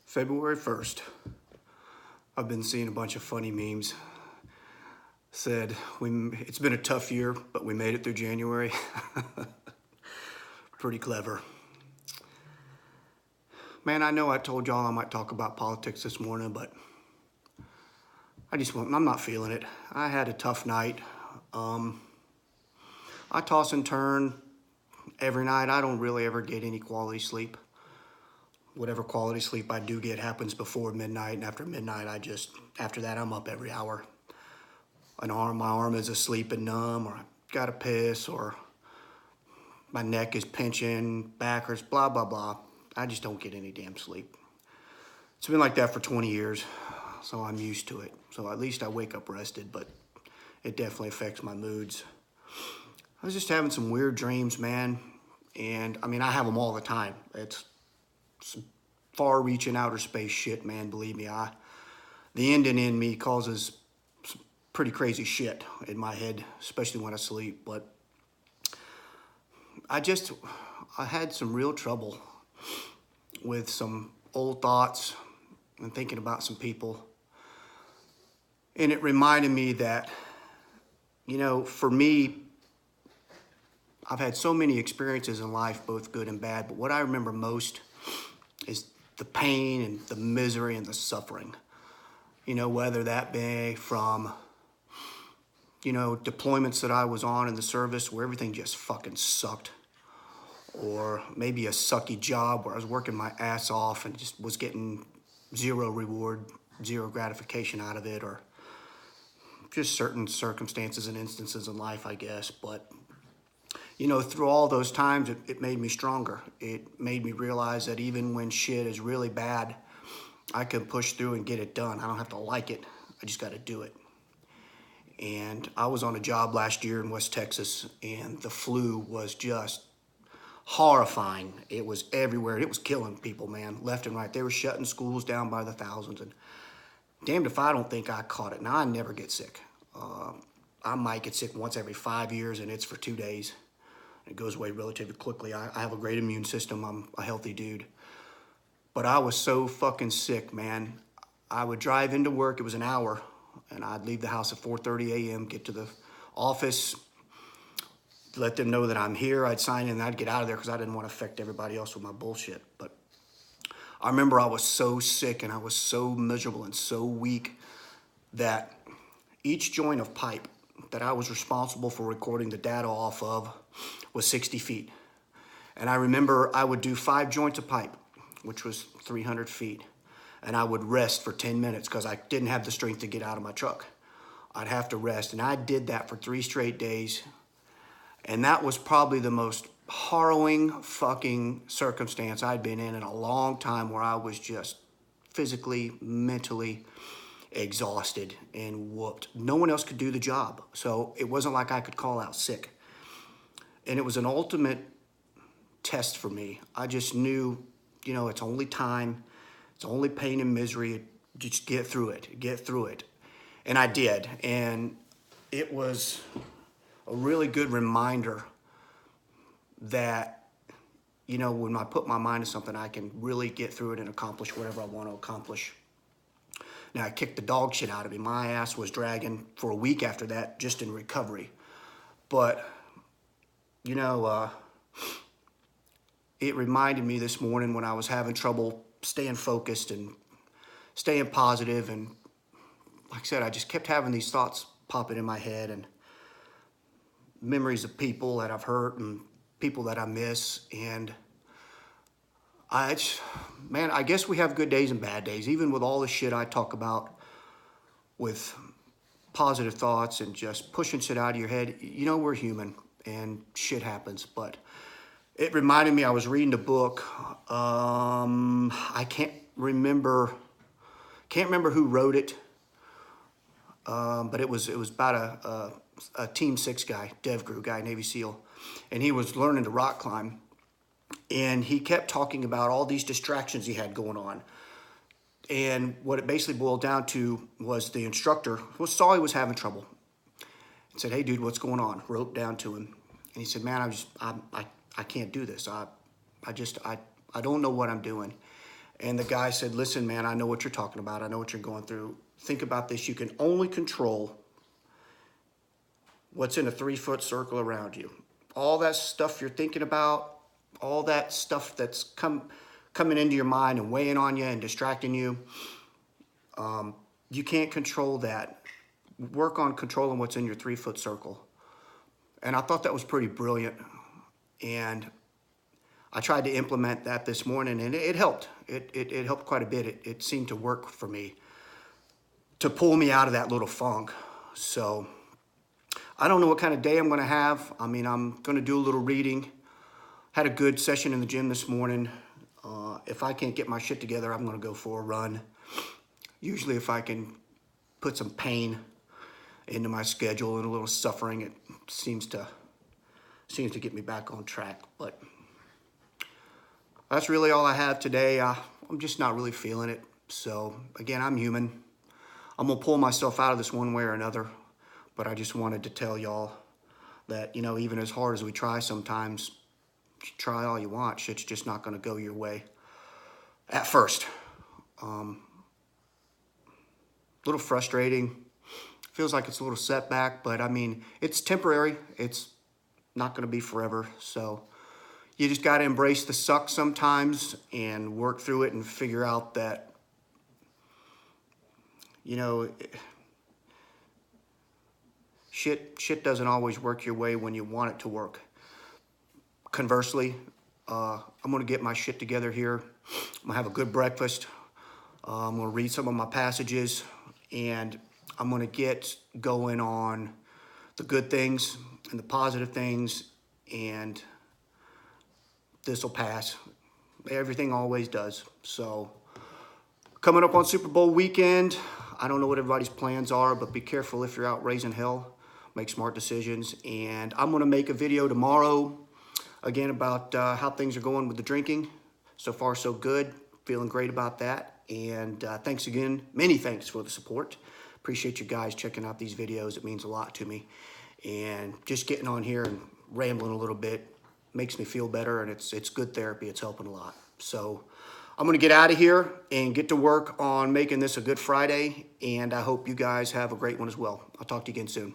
February 1st, I've been seeing a bunch of funny memes. Said, it's been a tough year, but we made it through January. Pretty clever. Man, I know I told y'all I might talk about politics this morning, but I'm not feeling it. I had a tough night. I toss and turn every night. I don't really ever get any quality sleep. Whatever quality sleep I do get happens before midnight, and after midnight, after that, I'm up every hour. My arm is asleep and numb, or I gotta piss, or my neck is pinching, back hurts, blah, blah, blah. I just don't get any damn sleep. It's been like that for 20 years, so I'm used to it. So at least I wake up rested, but it definitely affects my moods. I was just having some weird dreams, man. And I mean, I have them all the time. It's some far-reaching outer space shit, man, believe me. The Indian in me causes some pretty crazy shit in my head, especially when I sleep. But I had some real trouble with some old thoughts and thinking about some people. And it reminded me that, for me, I've had so many experiences in life, both good and bad, but what I remember most is the pain and the misery and the suffering. Whether that be from, deployments that I was on in the service where everything just fucking sucked, or maybe a sucky job where I was working my ass off and just was getting zero reward, zero gratification out of it, or just certain circumstances and instances in life, I guess. But through all those times, it made me stronger. It made me realize that even when shit is really bad, I can push through and get it done. I don't have to like it. I just got to do it. And I was on a job last year in West Texas, and the flu was just horrifying. It was everywhere. It was killing people, man, left and right. They were shutting schools down by the thousands. And damned if I don't think I caught it. Now, I never get sick. I might get sick once every 5 years, and it's for 2 days. It goes away relatively quickly. I have a great immune system. I'm a healthy dude. But I was so fucking sick, man. I would drive into work. It was an hour. And I'd leave the house at 4:30 a.m., get to the office, let them know that I'm here. I'd sign in and I'd get out of there because I didn't want to affect everybody else with my bullshit. But I remember I was so sick and I was so miserable and so weak that each joint of pipe that I was responsible for recording the data off of was 60 feet. And I remember I would do 5 joints of pipe, which was 300 feet. And I would rest for 10 minutes because I didn't have the strength to get out of my truck. I'd have to rest. And I did that for 3 straight days. And that was probably the most harrowing fucking circumstance I'd been in a long time, where I was just physically, mentally exhausted and whooped. No one else could do the job. So it wasn't like I could call out sick. And it was an ultimate test for me. I just knew, it's only time. It's only pain and misery. Just get through it. And I did. And it was a really good reminder that, when I put my mind to something, I can really get through it and accomplish whatever I want to accomplish. Now, I kicked the dog shit out of me. My ass was dragging for a week after that, just in recovery. But, it reminded me this morning when I was having trouble staying focused and staying positive. And like I said, I just kept having these thoughts popping in my head, and memories of people that I've hurt and people that I miss. And I guess we have good days and bad days, even with all the shit I talk about with positive thoughts and just pushing shit out of your head. We're human and shit happens. But it reminded me, I was reading a book. I can't remember who wrote it. But it was about a Team 6 guy, DevGru guy, Navy SEAL. And he was learning to rock climb. And he kept talking about all these distractions he had going on. And what it basically boiled down to was the instructor saw he was having trouble and said, "Hey, dude, what's going on?" Wrote down to him. And he said, "Man, I can't do this. I don't know what I'm doing." And the guy said, listen, man, I know what you're talking about. I know what you're going through. Think about this. You can only control what's in a 3-foot circle around you. All that stuff you're thinking about, all that stuff that's coming into your mind and weighing on you and distracting you, you can't control that. Work on controlling what's in your 3-foot circle. And I thought that was pretty brilliant. And I tried to implement that this morning, and it helped. It helped quite a bit. It seemed to work for me to pull me out of that little funk. So I don't know what kind of day I'm going to have. I mean, I'm going to do a little reading. Had a good session in the gym this morning. If I can't get my shit together, I'm going to go for a run. Usually if I can put some pain into my schedule and a little suffering, it seems to get me back on track. But that's really all I have today. I'm just not really feeling it. So again, I'm human. I'm going to pull myself out of this one way or another. But I just wanted to tell y'all that, you know, even as hard as we try sometimes, try all you want, shit's just not going to go your way at first. Little frustrating. Feels like it's a little setback, but I mean, it's temporary. It's not going to be forever. So you just got to embrace the suck sometimes and work through it and figure out that, you know, shit doesn't always work your way when you want it to work. Conversely, I'm going to get my shit together here. I'm going to have a good breakfast. I'm going to read some of my passages, and I'm going to get going on the good things and the positive things, and this will pass. Everything always does. So coming up on Super Bowl weekend, I don't know what everybody's plans are, but be careful if you're out raising hell. Make smart decisions. And I'm going to make a video tomorrow, again, about how things are going with the drinking. So far, so good. Feeling great about that. And thanks again. Many thanks for the support. Appreciate you guys checking out these videos. It means a lot to me. And just getting on here and rambling a little bit makes me feel better, and it's good therapy. It's helping a lot. So I'm going to get out of here and get to work on making this a good Friday, and I hope you guys have a great one as well. I'll talk to you again soon.